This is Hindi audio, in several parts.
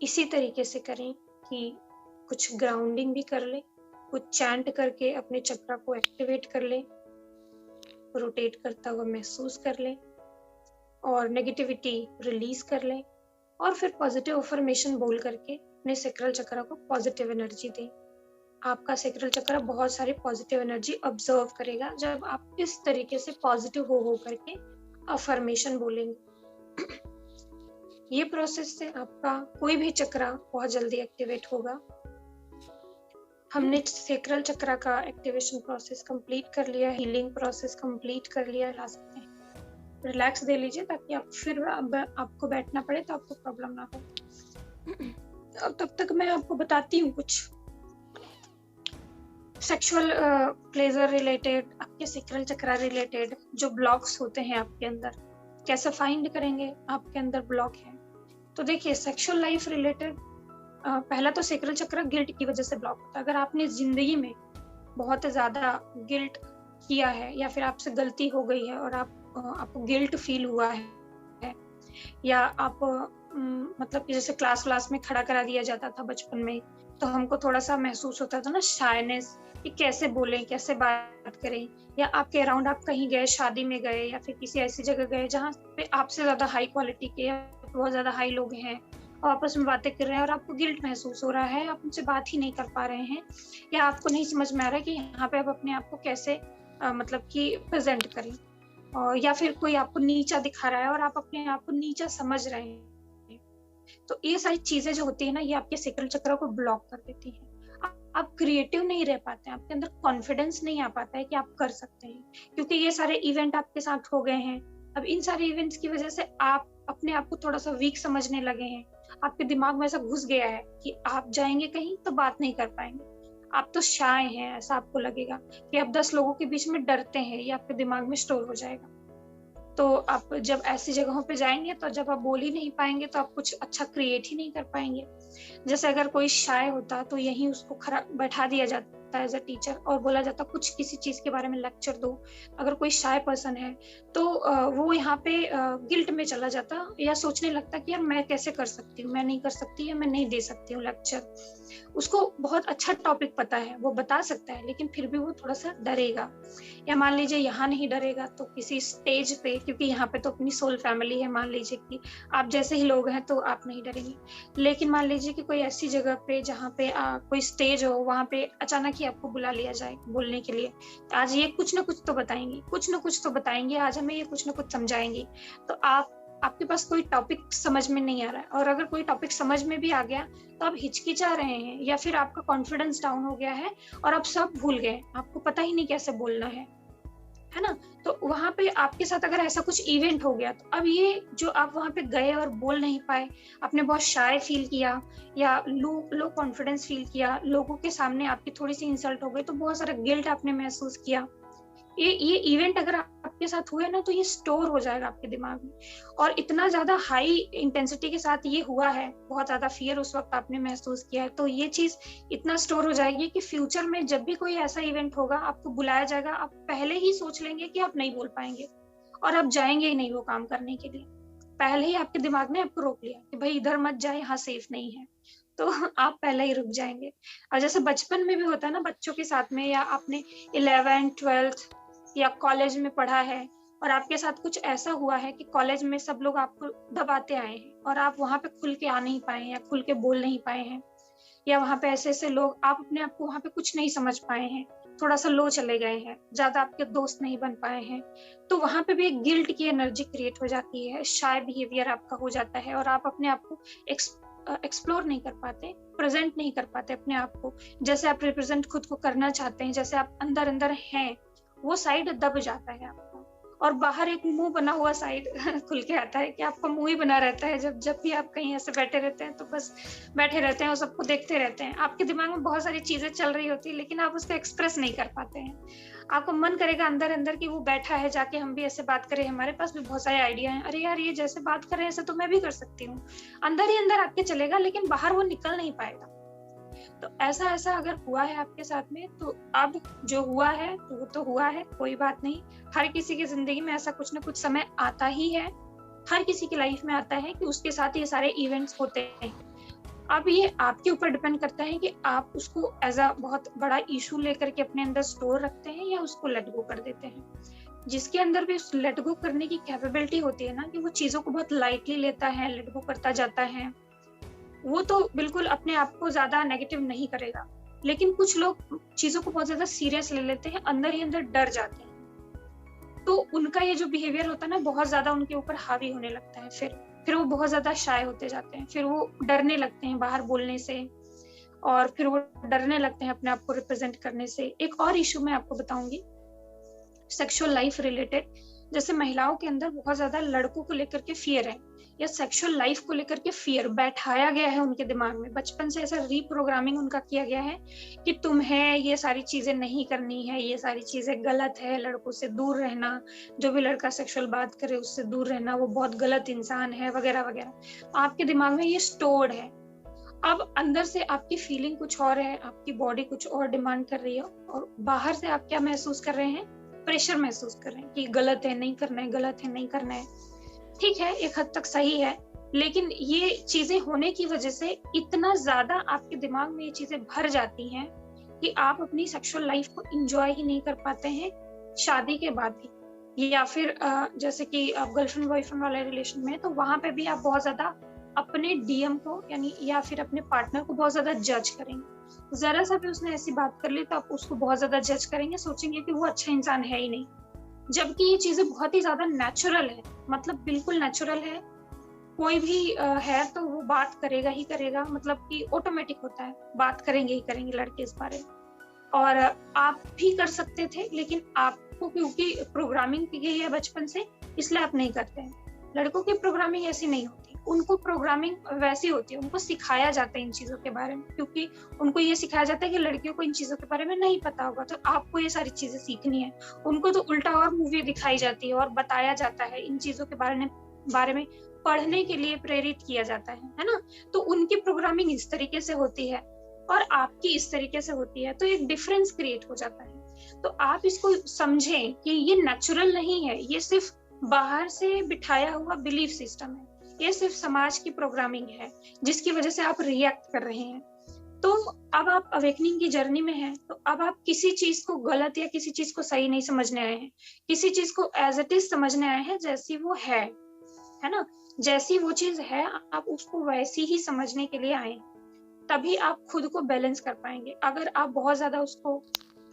इसी तरीके से करें कि कुछ ग्राउंडिंग भी कर लें, कुछ चैंट करके अपने चक्रा को एक्टिवेट कर लें, रोटेट करता हुआ महसूस कर लें और नेगेटिविटी रिलीज कर लें और फिर पॉजिटिव अफर्मेशन बोल करके अपने सेक्रल चक्रा को पॉजिटिव एनर्जी दें। आपका सेक्रल चक्र बहुत सारी पॉजिटिव एनर्जी ऑब्जर्व करेगा जब आप इस तरीके से पॉजिटिव हो करके अफर्मेशन बोलेंगे। ये प्रोसेस से आपका कोई भी चक्रा बहुत जल्दी एक्टिवेट होगा। हमने सेक्रल चक्रा का एक्टिवेशन प्रोसेस कंप्लीट कर लिया, हीलिंग प्रोसेस कंप्लीट कर लिया। ला सकते हैं, रिलैक्स दे लीजिए ताकि आप फिर आपको बैठना पड़े तो आपको प्रॉब्लम ना हो। अब तब तक मैं आपको बताती हूँ कुछ सेक्सुअल प्लेजर रिलेटेड, आपके सेक्रल चक्रा रिलेटेड जो ब्लॉक्स होते हैं आपके अंदर, कैसे फाइंड करेंगे आपके अंदर ब्लॉक है। तो देखिए, सेक्सुअल लाइफ रिलेटेड पहला तो सेक्रल चक्र गिल्ट की वजह से ब्लॉक होता है। अगर आपने जिंदगी में बहुत ज्यादा गिल्ट किया है या फिर आपसे गलती हो गई है और आपको गिल्ट फील हुआ है या आप मतलब जैसे क्लास में खड़ा करा दिया जाता था बचपन में, तो हमको थोड़ा सा महसूस होता था ना शायनेस कि कैसे बोलें, कैसे बात करें। या आपके अराउंड आप कहीं गए, शादी में गए या फिर किसी ऐसी जगह गए जहाँ पे आपसे ज्यादा हाई क्वालिटी के या बहुत ज्यादा हाई लोग हैं और आपस में बातें कर रहे हैं और आपको गिल्ट महसूस हो रहा है, आप उनसे बात ही नहीं कर पा रहे हैं या आपको नहीं समझ में आ रहा है कि यहाँ पे आप अपने आप को कैसे मतलब कि प्रेजेंट करें, और या फिर कोई आपको नीचा दिखा रहा है और आप अपने आप को नीचा समझ रहे हैं। तो ये सारी चीजें जो होती है ना, ये आपके सेक्रल चक्र को ब्लॉक कर देती है। आप क्रिएटिव नहीं रह पाते हैं, आपके अंदर कॉन्फिडेंस नहीं आ पाता है कि आप कर सकते हैं, क्योंकि ये सारे इवेंट आपके साथ हो गए हैं। अब इन सारे इवेंट्स की वजह से आप अपने आप को थोड़ा सा वीक समझने लगे हैं। आपके दिमाग में ऐसा घुस गया है कि आप जाएंगे कहीं तो बात नहीं कर पाएंगे, आप तो शाय हैं, ऐसा आपको लगेगा कि आप 10 लोगों के बीच में डरते हैं, ये आपके दिमाग में स्टोर हो जाएगा। तो आप जब ऐसी जगहों पे जाएंगे तो जब आप बोल ही नहीं पाएंगे तो आप कुछ अच्छा क्रिएट ही नहीं कर पाएंगे। जैसे अगर कोई शाय होता तो यहीं उसको खड़ा बैठा दिया जाता है एज अ टीचर और बोला जाता कुछ किसी चीज के बारे में लेक्चर दो। अगर कोई शाय पर्सन है तो वो यहाँ पे गिल्ट में चला जाता या सोचने लगता कि यार मैं कैसे कर सकती हूँ, मैं नहीं कर सकती या मैं नहीं दे सकती हूँ लेक्चर। उसको बहुत अच्छा टॉपिक पता है, वो बता सकता है, लेकिन फिर भी वो थोड़ा सा डरेगा। या मान लीजिए यहाँ नहीं डरेगा तो किसी स्टेज पे, क्योंकि यहाँ पे तो अपनी सोल फैमिली है, मान लीजिए कि आप जैसे ही लोग हैं तो आप नहीं डरेंगे। लेकिन मान लीजिए कि कोई ऐसी जगह पे जहाँ पे कोई स्टेज हो, वहां पे अचानक ही आपको बुला लिया जाए बोलने के लिए, तो आज ये कुछ ना कुछ तो बताएंगे, कुछ ना कुछ तो बताएंगे, आज हमें ये कुछ ना कुछ समझाएंगे। तो आपके पास कोई टॉपिक समझ में नहीं आ रहा है, और अगर कोई टॉपिक समझ में भी आ गया तो आप हिचकिचा रहे हैं या फिर आपका कॉन्फिडेंस डाउन हो गया है और आप सब भूल गए, आपको पता ही नहीं कैसे बोलना है ना। तो वहां पे आपके साथ अगर ऐसा कुछ इवेंट हो गया तो अब ये जो आप वहां पे गए और बोल नहीं पाए, आपने बहुत शाय फील किया या लो कॉन्फिडेंस फील किया, लोगों के सामने आपकी थोड़ी सी इंसल्ट हो गई तो बहुत सारा गिल्ट आपने महसूस किया। ये इवेंट अगर आपके साथ हुए ना तो ये स्टोर हो जाएगा आपके दिमाग में, और इतना ज्यादा हाई इंटेंसिटी के साथ ये हुआ है, बहुत ज्यादा फियर उस वक्त आपने महसूस किया है, तो ये चीज इतना स्टोर हो जाएगी कि फ्यूचर में जब भी कोई ऐसा इवेंट होगा, आपको बुलाया जाएगा, आप पहले ही सोच लेंगे कि आप नहीं बोल पाएंगे और आप जाएंगे ही नहीं वो काम करने के लिए। पहले ही आपके दिमाग ने आपको रोक लिया कि भाई इधर मत जाए, यहाँ सेफ नहीं है, तो आप पहले ही रुक जाएंगे। और जैसे बचपन में भी होता है ना बच्चों के साथ में, या आपने 11th 12th या कॉलेज में पढ़ा है और आपके साथ कुछ ऐसा हुआ है कि कॉलेज में सब लोग आपको दबाते आए हैं और आप वहां पे खुल के आ नहीं पाए हैं या खुल के बोल नहीं पाए हैं, या वहां पे ऐसे ऐसे लोग, आप अपने आप को वहां पे कुछ नहीं समझ पाए हैं, थोड़ा सा लो चले गए हैं, ज्यादा आपके दोस्त नहीं बन पाए हैं, तो वहां पे भी एक गिल्ट की एनर्जी क्रिएट हो जाती है, शाय बिहेवियर आपका हो जाता है और आप अपने आप को एक्सप्लोर नहीं कर पाते, प्रेजेंट नहीं कर पाते अपने आप को जैसे आप रिप्रेजेंट खुद को करना चाहते हैं, जैसे आप अंदर अंदर हैं, वो साइड दब जाता है आपका, और बाहर एक मुंह बना हुआ साइड खुल के आता है कि आपका मुंह ही बना रहता है। जब भी आप कहीं ऐसे बैठे रहते हैं तो बस बैठे रहते हैं और सबको देखते रहते हैं, आपके दिमाग में बहुत सारी चीजें चल रही होती है लेकिन आप उसको एक्सप्रेस नहीं कर पाते हैं। आपको मन करेगा अंदर अंदर कि वो बैठा है, जाके हम भी ऐसे बात करें, हमारे पास भी बहुत सारे आइडिया हैं, अरे यार ये जैसे बात कर रहे हैं ऐसे तो मैं भी कर सकती हूँ, अंदर ही अंदर आपके चलेगा लेकिन बाहर वो निकल नहीं पाएगा। तो ऐसा अगर हुआ है आपके साथ में, तो अब जो हुआ है तो वो तो हुआ है, कोई बात नहीं। हर किसी की जिंदगी में ऐसा कुछ ना कुछ समय आता ही है, हर किसी की लाइफ में आता है कि उसके साथ ये सारे इवेंट्स होते हैं। अब ये आपके ऊपर डिपेंड करता है कि आप उसको एज अ बहुत बड़ा इशू लेकर के अपने अंदर स्टोर रखते हैं या उसको लेट गो कर देते हैं। जिसके अंदर भी उस लेट गो करने की कैपेबिलिटी होती है ना, कि वो चीजों को बहुत लाइटली लेता है, लेट गो करता जाता है, वो तो बिल्कुल अपने आप को ज्यादा नेगेटिव नहीं करेगा। लेकिन कुछ लोग चीजों को बहुत ज्यादा सीरियस ले लेते हैं, अंदर ही अंदर डर जाते हैं, तो उनका ये जो बिहेवियर होता है ना, बहुत ज्यादा उनके ऊपर हावी होने लगता है। फिर वो बहुत ज्यादा शाय होते जाते हैं, फिर वो डरने लगते हैं बाहर बोलने से, और फिर वो डरने लगते हैं अपने आप को रिप्रेजेंट करने से। एक और इशू मैं आपको बताऊंगी सेक्सुअल लाइफ रिलेटेड। जैसे महिलाओं के अंदर बहुत ज्यादा लड़कों को लेकर के फियर है, या सेक्सुअल लाइफ को लेकर के फियर बैठाया गया है उनके दिमाग में, बचपन से ऐसा रीप्रोग्रामिंग उनका किया गया है कि तुम्हें ये सारी चीजें नहीं करनी है, ये सारी चीजें गलत है, लड़कों से दूर रहना, जो भी लड़का सेक्सुअल बात करे उससे दूर रहना, वो बहुत गलत इंसान है, वगैरह वगैरह। आपके दिमाग में ये स्टोर्ड है। अब अंदर से आपकी फीलिंग कुछ और है, आपकी बॉडी कुछ और डिमांड कर रही है, और बाहर से आप क्या महसूस कर रहे हैं? प्रेशर महसूस कर रहे हैं कि गलत है, नहीं करना है, गलत है, नहीं करना है। ठीक है, एक हद तक सही है, लेकिन ये चीजें होने की वजह से इतना ज्यादा आपके दिमाग में ये चीजें भर जाती हैं कि आप अपनी सेक्सुअल लाइफ को एंजॉय ही नहीं कर पाते हैं शादी के बाद भी। या फिर जैसे कि आप गर्लफ्रेंड बॉयफ्रेंड वाले रिलेशन में, तो वहां पे भी आप बहुत ज्यादा अपने डीएम को यानी या फिर अपने पार्टनर को बहुत ज्यादा जज करेंगे। जरा सा भी उसने ऐसी बात कर ली तो आप उसको बहुत ज्यादा जज करेंगे, सोचेंगे कि वो अच्छा इंसान है ही नहीं, जबकि ये चीजें बहुत ही ज्यादा नेचुरल है, मतलब बिल्कुल नेचुरल है। कोई भी है तो वो बात करेगा ही करेगा, मतलब कि ऑटोमेटिक होता है, बात करेंगे ही करेंगे लड़के इस बारे में। और आप भी कर सकते थे, लेकिन आपको क्योंकि प्रोग्रामिंग की गई है बचपन से, इसलिए आप नहीं करते हैं। लड़कों की प्रोग्रामिंग ऐसी नहीं होती, उनको प्रोग्रामिंग वैसी होती है, उनको सिखाया जाता है इन चीजों के बारे में, क्योंकि उनको ये सिखाया जाता है कि लड़कियों को इन चीजों के बारे में नहीं पता होगा, तो आपको ये सारी चीजें सीखनी है। उनको तो उल्टा और मूवी दिखाई जाती है और बताया जाता है, इन चीजों के बारे में पढ़ने के लिए प्रेरित किया जाता है ना। तो उनकी प्रोग्रामिंग इस तरीके से होती है और आपकी इस तरीके से होती है, तो एक डिफरेंस क्रिएट हो जाता है। तो आप इसको समझें कि ये नेचुरल नहीं है, ये सिर्फ बाहर से बिठाया हुआ बिलीफ सिस्टम है, ये सिर्फ समाज की प्रोग्रामिंग है जिसकी वजह से आप रिएक्ट कर रहे हैं। तो अब आप अवेकनिंग की जर्नी में हैं, तो अब आप किसी चीज को गलत या किसी चीज को सही नहीं समझने आए हैं, किसी चीज को एज इट इज समझने आए हैं, जैसी वो है ना। जैसी वो चीज है आप उसको वैसी ही समझने के लिए आए, तभी आप खुद को बैलेंस कर पाएंगे। अगर आप बहुत ज्यादा उसको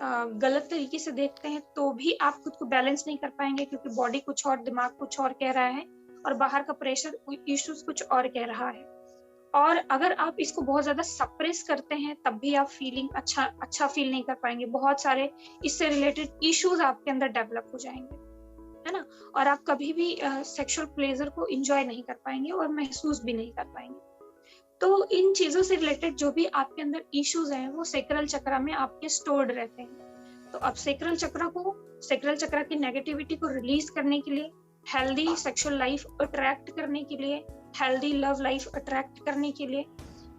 गलत तरीके से देखते हैं तो भी आप खुद को बैलेंस नहीं कर पाएंगे, क्योंकि बॉडी कुछ और, दिमाग कुछ और कह रहा है, और बाहर का प्रेशर इश्यूज कुछ और कह रहा है। और अगर आप इसको बहुत ज्यादा सप्रेस करते हैं तब भी आप फीलिंग अच्छा फील नहीं कर पाएंगे। बहुत सारे इससे रिलेटेड इश्यूज आपके अंदर डेवलप हो जाएंगे, है ना। और आप कभी भी सेक्सुअल प्लेजर को एंजॉय नहीं कर पाएंगे और महसूस भी नहीं कर पाएंगे। तो इन चीजों से रिलेटेड जो भी आपके अंदर इश्यूज हैं वो सेक्रल चक्र में आपके स्टोर्ड रहते हैं। तो अब सेक्रल चक्र की नेगेटिविटी को रिलीज करने के लिए, हेल्दी सेक्सुअल लाइफ अट्रैक्ट करने के लिए, हेल्दी लव लाइफ अट्रैक्ट करने के लिए,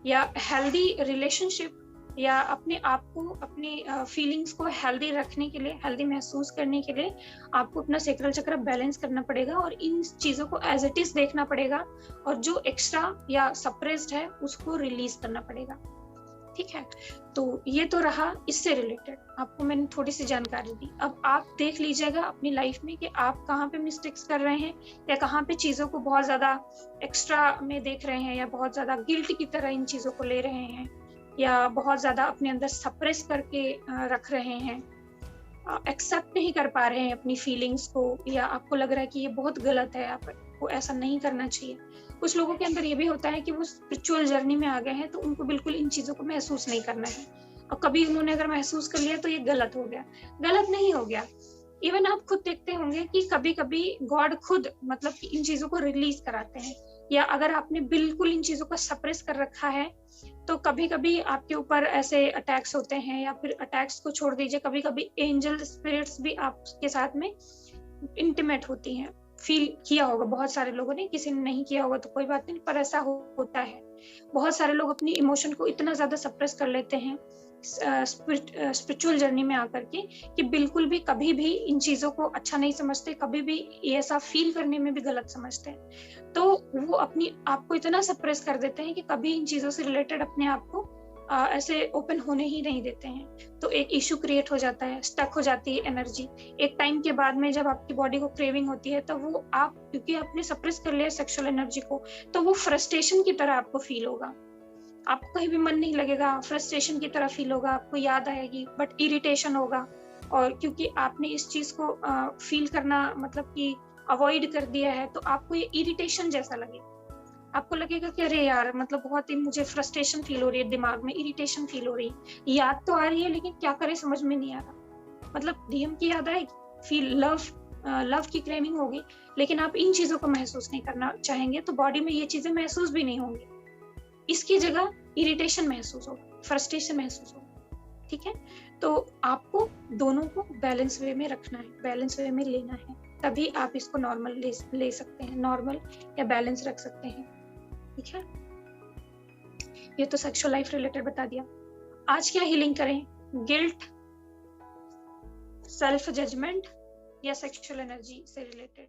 या हेल्दी रिलेशनशिप, या अपने आप को, अपनी फीलिंग्स को हेल्दी रखने के लिए, हेल्दी महसूस करने के लिए आपको अपना सेक्रल चक्र बैलेंस करना पड़ेगा और इन चीजों को एज इट इज देखना पड़ेगा, और जो एक्स्ट्रा या सप्रेस्ड है उसको रिलीज करना पड़ेगा। ठीक है, तो ये तो रहा इससे रिलेटेड, आपको मैंने थोड़ी सी जानकारी दी। अब आप देख लीजिएगा अपनी लाइफ में कि आप कहाँ पे मिस्टेक्स कर रहे हैं, या कहाँ पे चीजों को बहुत ज्यादा एक्स्ट्रा में देख रहे हैं, या बहुत ज्यादा गिल्ट की तरह इन चीजों को ले रहे हैं, या बहुत ज्यादा अपने अंदर सप्रेस करके रख रहे हैं, एक्सेप्ट नहीं कर पा रहे हैं अपनी फीलिंग्स को, या आपको लग रहा है कि ये बहुत गलत है, आपको ऐसा नहीं करना चाहिए। कुछ लोगों के अंदर ये भी होता है कि वो स्पिरिचुअल जर्नी में आ गए हैं, तो उनको बिल्कुल इन चीजों को महसूस नहीं करना है, और कभी उन्होंने अगर महसूस कर लिया तो ये गलत हो गया। गलत नहीं हो गया। इवन आप खुद देखते होंगे कि कभी कभी गॉड खुद मतलब कि इन चीजों को रिलीज कराते हैं, या अगर आपने बिल्कुल इन चीजों को सप्रेस कर रखा है तो कभी कभी आपके ऊपर ऐसे अटैक्स होते हैं, या फिर अटैक्स को छोड़ दीजिए, कभी कभी एंजल स्पिरिट्स भी आपके साथ में इंटीमेट होती हैं। फील किया होगा बहुत सारे लोगों ने, किसी ने नहीं किया होगा तो कोई बात नहीं, पर ऐसा होता है। बहुत सारे लोग अपनी इमोशन को इतना ज्यादा सप्रेस कर लेते हैं स्पिरिचुअल जर्नी में आकर के कि बिल्कुल भी कभी भी इन चीजों को अच्छा नहीं समझते, कभी भी ऐसा फील करने में भी गलत समझते हैं। तो वो अपनी आप को इतना सप्रेस कर देते हैं कि कभी इन चीजों से रिलेटेड अपने आप को ऐसे ओपन होने ही नहीं देते हैं। तो एक इशू क्रिएट हो जाता है, स्टक हो जाती है एनर्जी। एक टाइम के बाद में जब आपकी बॉडी को क्रेविंग होती है तो वो आप क्योंकि आपने सप्रेस कर लिया सेक्सुअल एनर्जी को, तो वो फ्रस्ट्रेशन की तरह आपको फील होगा, आपको कहीं भी मन नहीं लगेगा, फ्रस्ट्रेशन की तरह फील होगा, आपको याद आएगी, बट इरिटेशन होगा। और क्योंकि आपने इस चीज को फील करना मतलब कि अवॉइड कर दिया है, तो आपको ये इरिटेशन जैसा लगेगा। आपको लगेगा कि अरे यार मतलब बहुत ही मुझे फ्रस्ट्रेशन फील हो रही है, दिमाग में इरिटेशन फील हो रही है, याद तो आ रही है लेकिन क्या करे समझ में नहीं आ रहा। मतलब डीएम की याद आएगी, फील लव की क्रेविंग होगी, लेकिन आप इन चीजों को महसूस नहीं करना चाहेंगे, तो बॉडी में ये चीजें महसूस भी नहीं होंगी। इसकी जगह इरिटेशन महसूस होगा, फ्रस्ट्रेशन महसूस होगा। ठीक है, तो आपको दोनों को बैलेंस वे में रखना है, बैलेंस वे में लेना है, तभी आप इसको नॉर्मल ले सकते हैं, नॉर्मल या बैलेंस रख सकते हैं। ठीक है, ये तो सेक्सुअल लाइफ रिलेटेड बता दिया। आज क्या हीलिंग करें, गिल्ट, सेल्फ जजमेंट या सेक्सुअल एनर्जी से रिलेटेड?